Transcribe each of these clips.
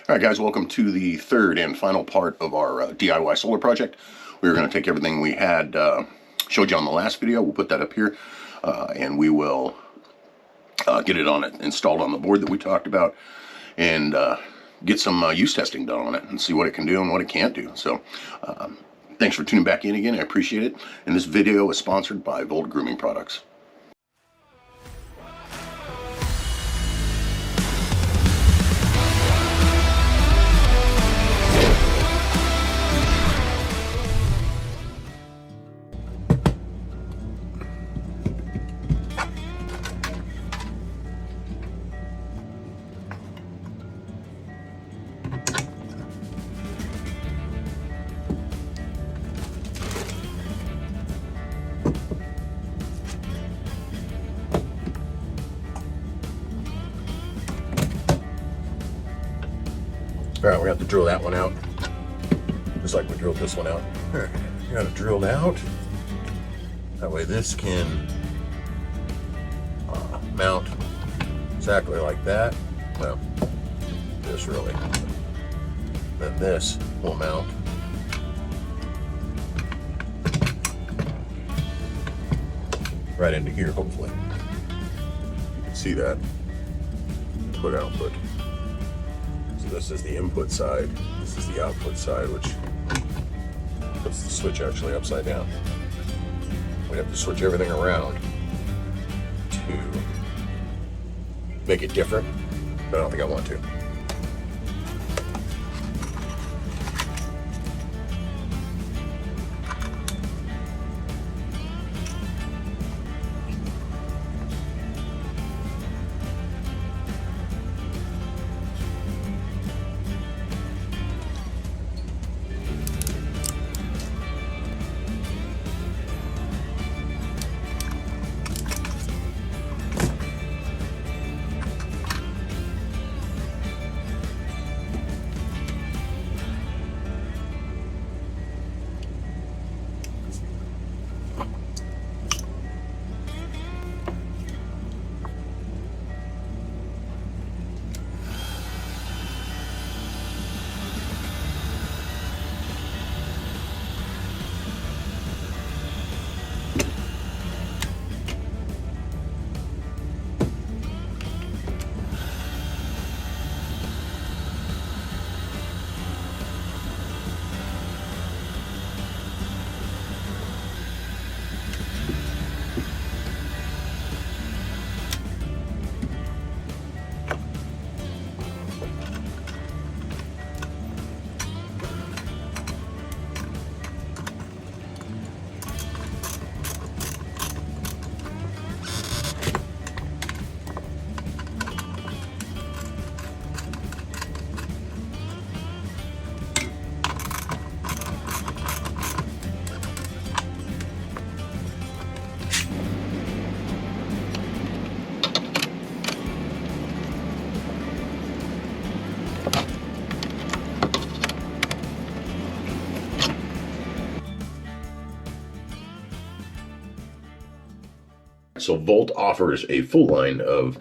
All right, guys, welcome to the third and final part of our DIY solar project. We're going to take everything we had showed you on the last video. We'll put that up here, and we will get it installed on the board that we talked about, and get some use testing done on it and see what it can do and what it can't do. So thanks for tuning back in again. I appreciate it. And this video is sponsored by Volt Grooming Products. All right, we have to drill that one out, just like we drilled this one out. You got it drilled out. That way this can mount exactly like that. Well, this really. Then this will mount right into here, hopefully. You can see that. Input, output. So this is the input side. This is the output side, which puts the switch actually upside down. We have to switch everything around to make it different, but I don't think I want to. So Volt offers a full line of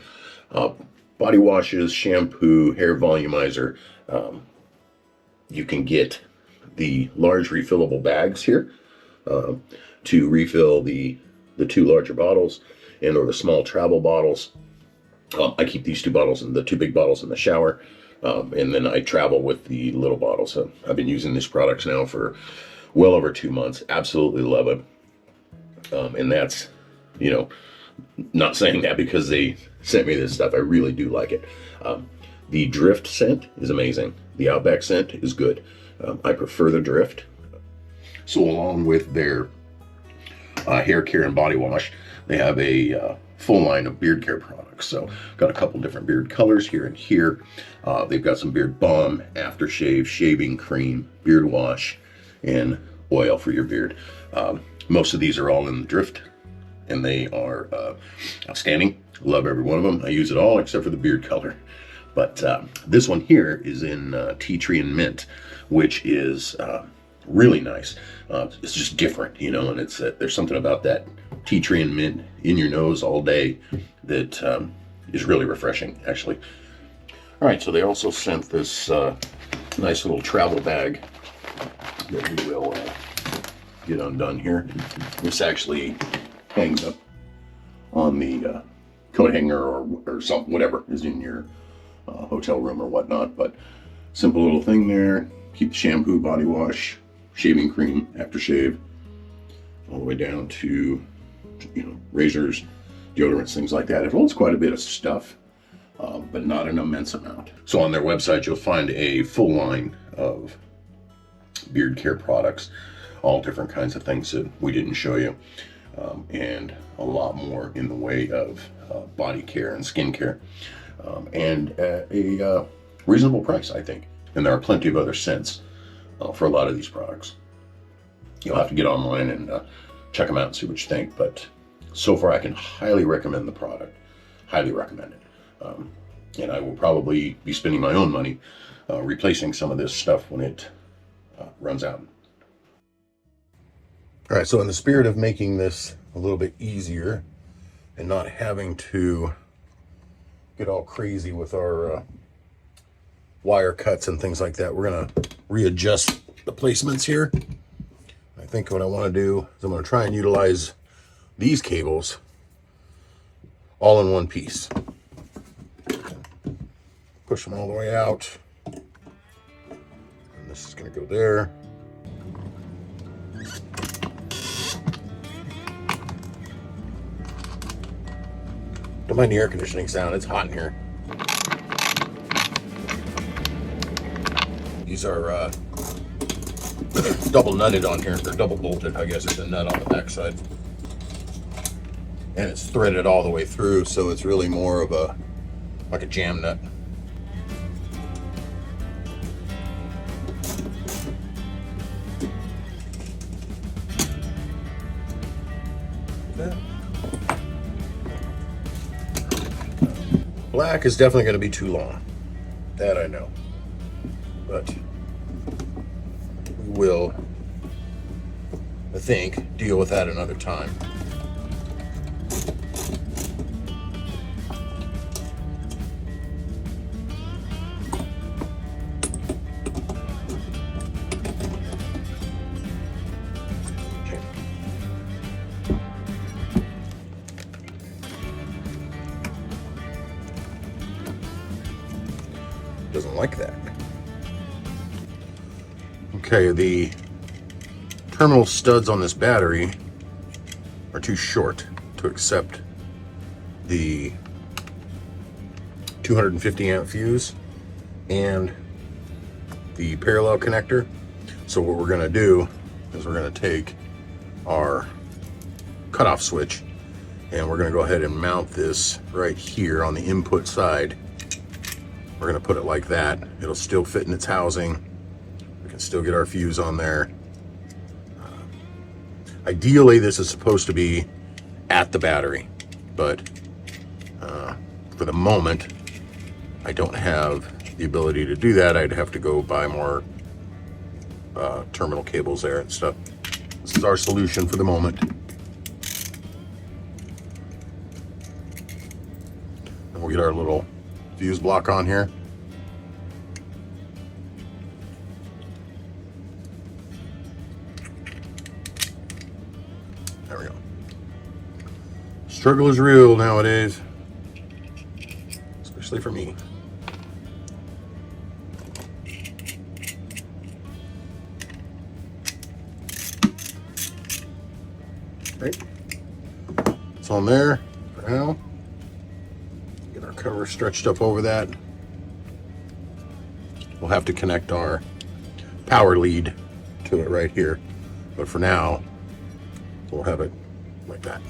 body washes, shampoo, hair volumizer. You can get the large refillable bags here to refill the two larger bottles and or the small travel bottles. I keep these two bottles and the two big bottles in the shower, and then I travel with the little bottles. So I've been using these products now for well over 2 months. Absolutely love it. And that's, you know, not saying that because they sent me this stuff. I really do like it. The Drift scent is amazing. The Outback scent is good. I prefer the Drift. So along with their hair care and body wash, they have a full line of beard care products. So got a couple different beard colors here and here. They've got some beard balm, aftershave, shaving cream, beard wash, and oil for your beard. Most of these are all in the Drift, and they are outstanding. Love every one of them. I use it all except for the beard color. But this one here is in tea tree and mint, which is really nice. It's just different, you know, and it's there's something about that tea tree and mint in your nose all day that is really refreshing, actually. All right, so they also sent this nice little travel bag that we will get undone here. This actually hangs up on the coat hanger or something, whatever is in your hotel room or whatnot. But simple little thing there. Keep the shampoo, body wash, shaving cream, aftershave, all the way down to, you know, razors, deodorants, things like that. It holds quite a bit of stuff, but not an immense amount. So on their website, you'll find a full line of beard care products, all different kinds of things that we didn't show you, and a lot more in the way of body care and skin care, and at a reasonable price, I think. And there are plenty of other scents for a lot of these products. You'll have to get online and check them out and see what you think, but so far I can highly recommend the product. Highly recommend it. And I will probably be spending my own money replacing some of this stuff when it runs out. All right, so in the spirit of making this a little bit easier and not having to get all crazy with our wire cuts and things like that, we're gonna readjust the placements here. I think what I want to do is I'm going to try and utilize these cables all in one piece. Push them all the way out. And this is going to go there. Don't mind the air conditioning sound, it's hot in here. These are double nutted on here, or double bolted, I guess it's a nut on the back side. And it's threaded all the way through, so it's really more of like a jam nut. Black is definitely going to be too long. That I know. But we will, I think, deal with that another time. Doesn't like that. Okay, the terminal studs on this battery are too short to accept the 250 amp fuse and the parallel connector. So what we're going to do is we're going to take our cutoff switch and we're going to go ahead and mount this right here on the input side. We're going to put it like that. It'll still fit in its housing. We can still get our fuse on there. Ideally, this is supposed to be at the battery, but for the moment, I don't have the ability to do that. I'd have to go buy more terminal cables there and stuff. This is our solution for the moment. And we'll get our little fuse block on here. There we go. Struggle is real nowadays, especially for me. Right. It's on there for now. Get our cover stretched up over that. We'll have to connect our power lead to it right here, but for now we'll have it like that.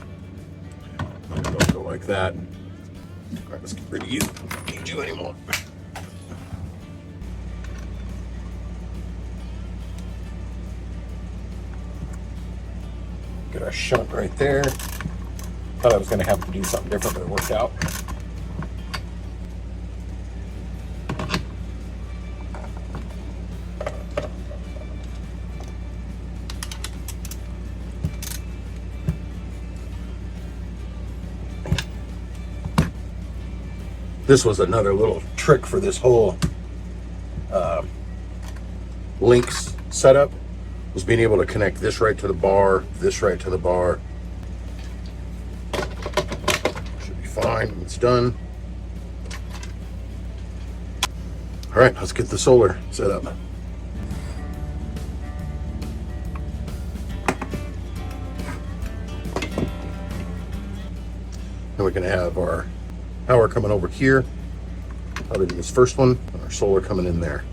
It'll go like that. All right, let's get rid of you. Don't need you anymore. Get our shunt right there. Thought I was going to have to do something different, but it worked out. this was another little trick for this whole links setup, was being able to connect this right to the bar, this right to the bar. Should be fine when it's done. All right, let's get the solar set up. Then we're gonna have our power coming over here, out in this first one, and our solar coming in there.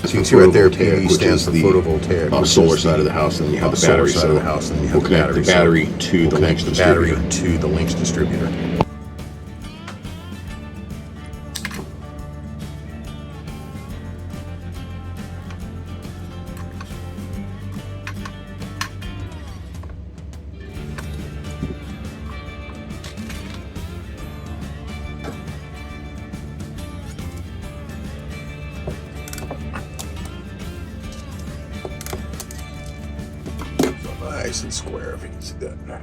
So you can see right there, PV stands for photovoltaic, solar side of the house, and then you have the battery side of the house, and then you have the battery to the links distributor. Nice and square, if you can see that.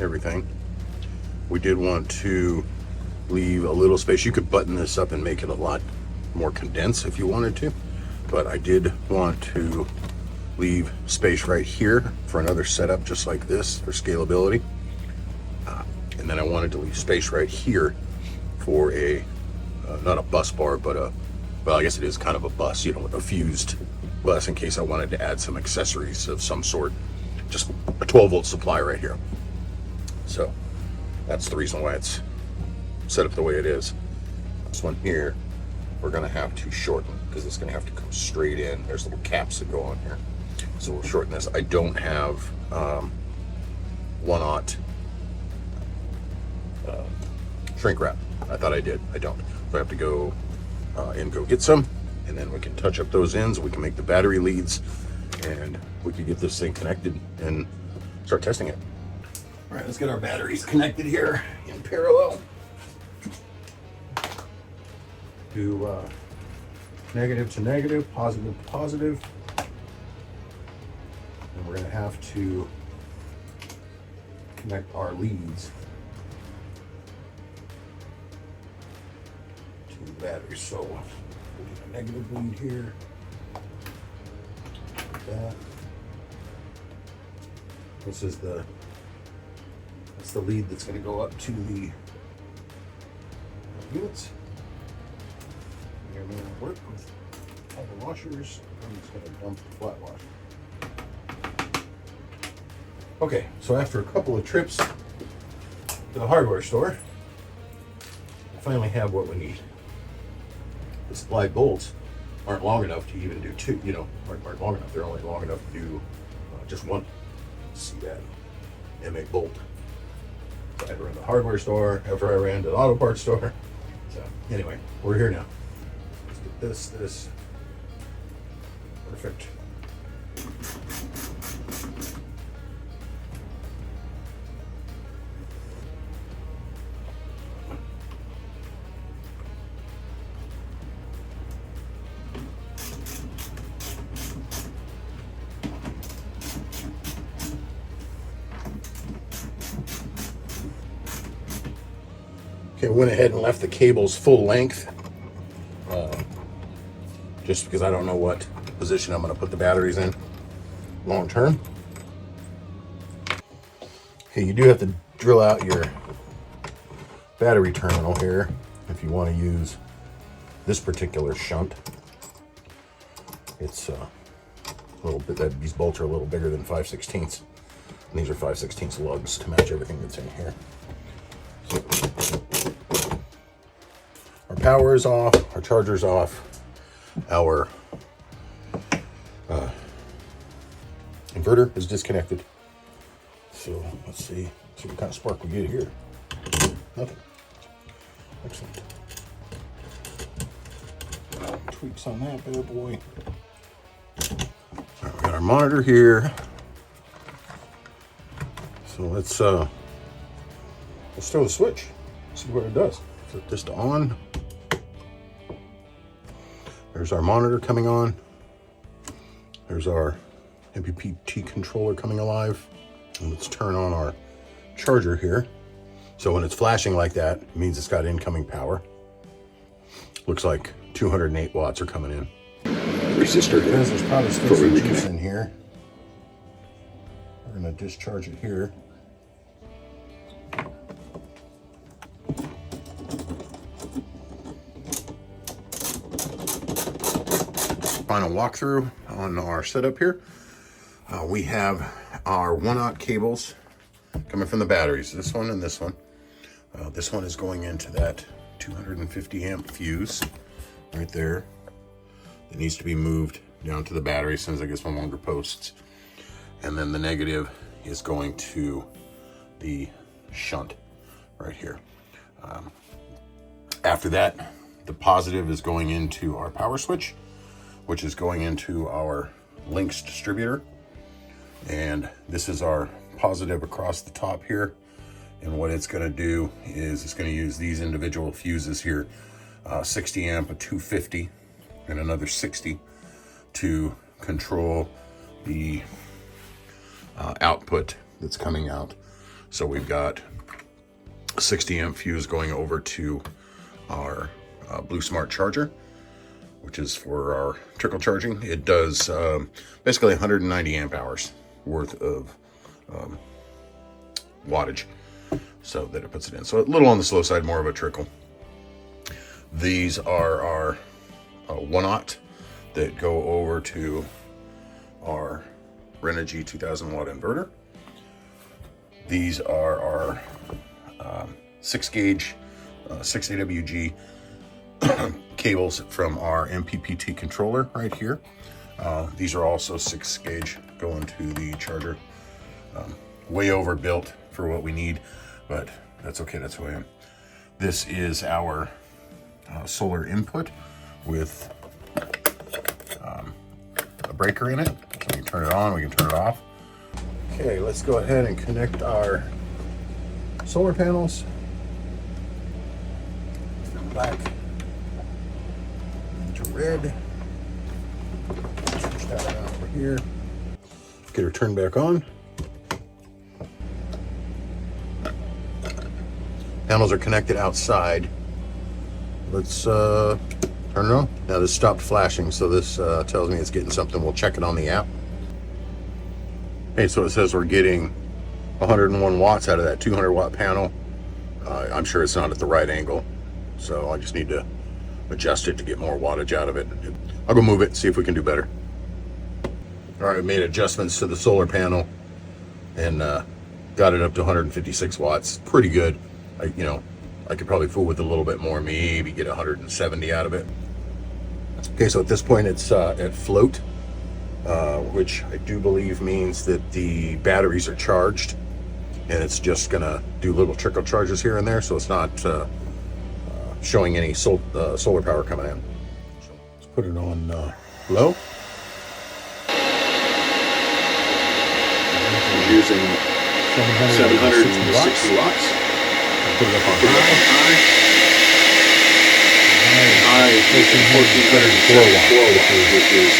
Everything. We did want to leave a little space. You could button this up and make it a lot more condensed if you wanted to, but I did want to leave space right here for another setup just like this for scalability. And then I wanted to leave space right here for a, not a bus bar, but well, I guess it is kind of a bus, you know, with a fused bus in case I wanted to add some accessories of some sort. Just a 12-volt supply right here. So that's the reason why it's set up the way it is. This one here, we're gonna have to shorten because it's gonna have to come straight in. There's little caps that go on here. So we'll shorten this. I don't have 1/0 shrink wrap. I thought I did. I don't. So I have to go and go get some, and then we can touch up those ends. We can make the battery leads, and we can get this thing connected and start testing it. All right, let's get our batteries connected here in parallel. Do negative to negative, positive to positive. And we're gonna have to connect our leads to the battery. So we'll get a negative lead here, like that. This is that's the lead that's going to go up to the units. They're going to work with all the washers. I'm just going to dump the flat wash. Okay, so after a couple of trips to the hardware store, I finally have what we need. The supply bolts aren't long enough to even do two, aren't long enough. They're only long enough to do just one. See that M8 bolt. So I ran to the hardware store after I ran to the auto parts store. So anyway, we're here now. Let's get this. Perfect. Okay, went ahead and left the cables full length, just because I don't know what position I'm going to put the batteries in long term. Okay, you do have to drill out your battery terminal here if you want to use this particular shunt. It's a little bit, these bolts are a little bigger than 5/16. And these are 5/16 lugs to match everything that's in here. So, our power is off, our charger's off, our inverter is disconnected. So let's see what kind of spark we get here. Nothing. Excellent. Tweaks on that bad boy. All right, we got our monitor here. So let's throw the switch, see what it does. Flip this to on. There's our monitor coming on. There's our MPPT controller coming alive. And let's turn on our charger here. So when it's flashing like that, it means it's got incoming power. Looks like 208 watts are coming in. Resistor. Because there's probably still some juice in here. We're gonna discharge it here. Final walkthrough on our setup here. We have our 1/0 cables coming from the batteries, this one and this one. This one is going into that 250 amp fuse right there. It needs to be moved down to the battery as soon as I get some longer posts. And then the negative is going to the shunt right here. After that, the positive is going into our power switch, which is going into our links distributor. And this is our positive across the top here. And what it's going to do is it's going to use these individual fuses here, 60 amp, a 250, and another 60 to control the output that's coming out. So we've got a 60 amp fuse going over to our Blue Smart charger, which is for our trickle charging. It does basically 190 amp hours worth of wattage, so that it puts it in. So a little on the slow side, more of a trickle. These are our 1/0 that go over to our Renogy 2000 watt inverter. These are our 6 gauge 6 AWG cables from our MPPT controller right here. These are also 6 gauge going to the charger. way overbuilt for what we need, but that's okay. That's who I am. This is our solar input with a breaker in it. So we can turn it on, we can turn it off. Okay, let's go ahead and connect our solar panels. Black into red. Switch that out over here. Get her turned back on. Panels are connected outside. Let's turn it on. Now this stopped flashing, so this tells me it's getting something. We'll check it on the app. Okay, so it says we're getting 101 watts out of that 200 watt panel. I'm sure it's not at the right angle, so I just need to adjust it to get more wattage out of it. I'll go move it and see if we can do better. All right, I made adjustments to the solar panel and got it up to 156 watts. Pretty good. I could probably fool with a little bit more, maybe get 170 out of it. Okay, so at this point it's at float, which I do believe means that the batteries are charged, and it's just gonna do little trickle charges here and there, so it's not showing any solar power coming in. So let's put it on low. I'm using 760 watts. Put it up on high. High is 1404 watts, which is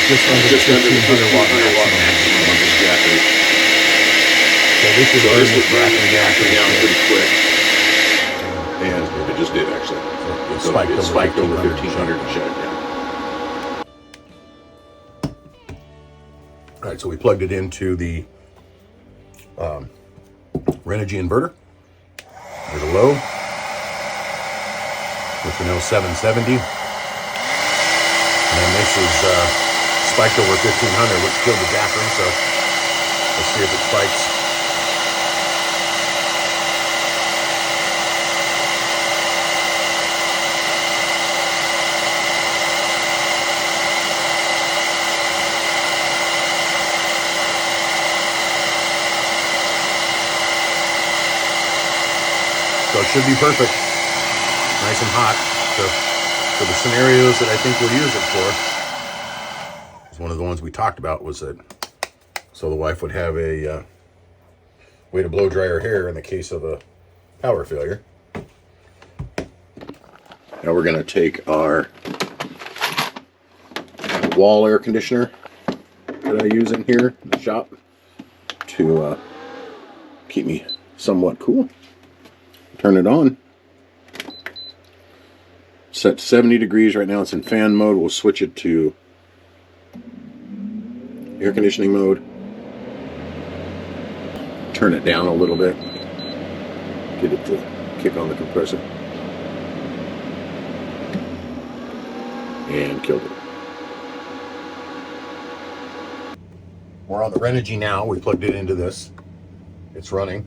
just under the 1500 watt maximum on this jack rate. So this was racking down pretty quick. And it just did, actually. It spiked over 1500 and shut it down. All right, so we plugged it into the Renogy inverter. There's a low, which we know 770. And then this is spiked over 1500, which killed the Jackery, so let's see if it spikes. So it should be perfect, nice and hot. So for the scenarios that I think we'll use it for, one of the ones we talked about was that so the wife would have a way to blow dry her hair in the case of a power failure. Now we're going to take our wall air conditioner that I use in here in the shop to keep me somewhat cool. Turn it on. Set to 70 degrees. Right now it's in fan mode. We'll switch it to air conditioning mode. Turn it down a little bit. Get it to kick on the compressor. And killed it. We're on the Renogy now. We plugged it into this. It's running.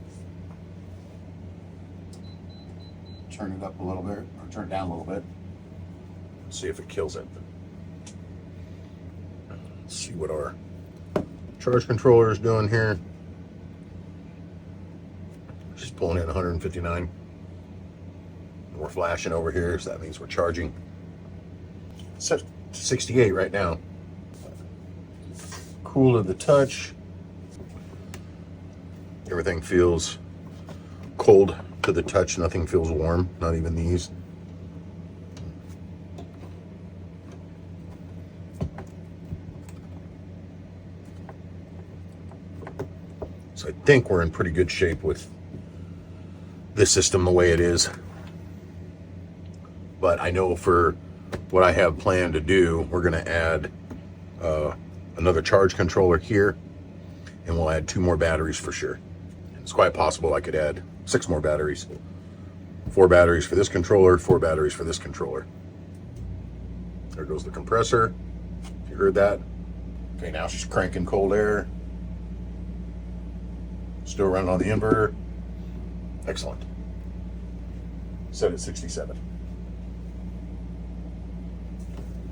Turn it up a little bit, or turn it down a little bit. See if it kills it. Let's see what our charge controller is doing here. Just pulling in 159. We're flashing over here, so that means we're charging. It's set to 68 right now. Cool to the touch. Everything feels cold to the touch. Nothing feels warm, not even these. So I think we're in pretty good shape with this system the way it is. But I know for what I have planned to do, we're going to add another charge controller here, and we'll add 2 more batteries for sure. It's quite possible I could add 6 more batteries. 4 batteries for this controller, 4 batteries for this controller. There goes the compressor, if you heard that. Okay, now she's cranking cold air. Still running on the inverter. Excellent. Set at 67.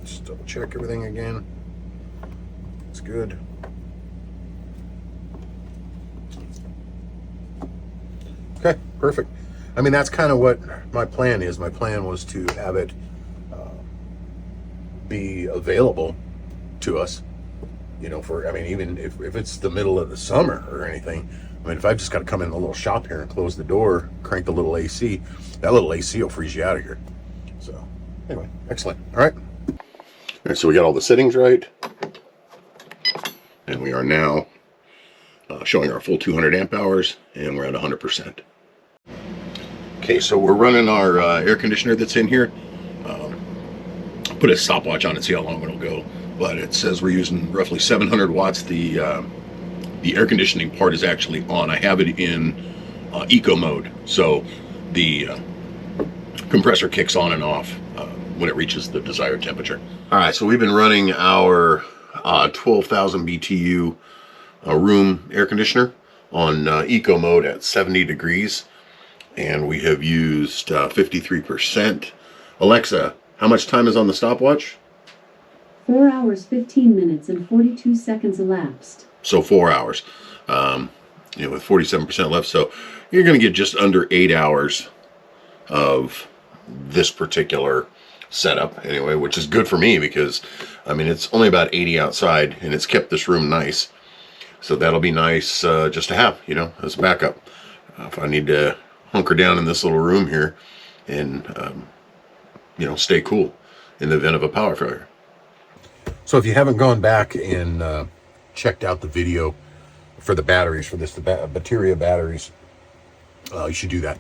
Just double check everything again. It's good. perfect. I mean, that's kind of what my plan is. My plan was to have it be available to us, you know, for, I mean, even if it's the middle of the summer or anything. I mean, if I've just got to come in the little shop here and close the door, crank the little AC, that little AC will freeze you out of here. So anyway, excellent. All right. All right, so we got all the settings right. And we are now showing our full 200 amp hours, and we're at 100%. Okay, so we're running our air conditioner that's in here. Put a stopwatch on it, see how long it'll go. But it says we're using roughly 700 watts. The air conditioning part is actually on. I have it in eco mode, so the compressor kicks on and off when it reaches the desired temperature. All right, so we've been running our 12,000 BTU room air conditioner on eco mode at 70 degrees, and we have used 53%. Alexa, how much time is on the stopwatch? 4 hours, 15 minutes, and 42 seconds elapsed. So 4 hours, you know, with 47% left. So you're going to get just under 8 hours of this particular setup anyway, which is good for me because, I mean, it's only about 80 outside and it's kept this room nice. So that'll be nice just to have, you know, as a backup. If I need to hunker down in this little room here and, you know, stay cool in the event of a power failure. So if you haven't gone back and checked out the video for the batteries, for this, the Bateria batteries, you should do that.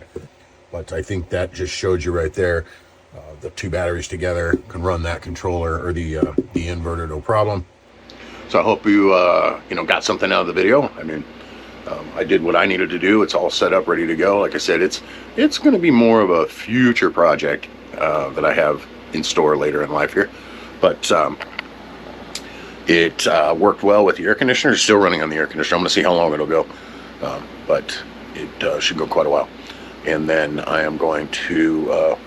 But I think that just showed you right there, the two batteries together can run that controller or the inverter, no problem. So I hope you, you know, got something out of the video. I mean, I did what I needed to do. It's all set up, ready to go. Like I said, it's going to be more of a future project that I have in store later in life here. But it worked well with the air conditioner. It's still running on the air conditioner. I'm going to see how long it'll go. But it should go quite a while. And then I am going to,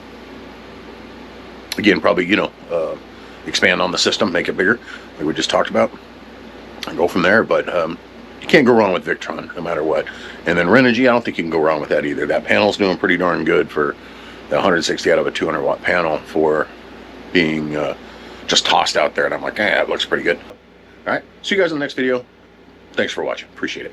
again, probably, you know, expand on the system, make it bigger, like we just talked about, and go from there. But you can't go wrong with Victron, no matter what. And then Renogy, I don't think you can go wrong with that either. That panel's doing pretty darn good for the 160 out of a 200 watt panel for being just tossed out there. And I'm like, it looks pretty good. All right, see you guys in the next video. Thanks for watching. Appreciate it.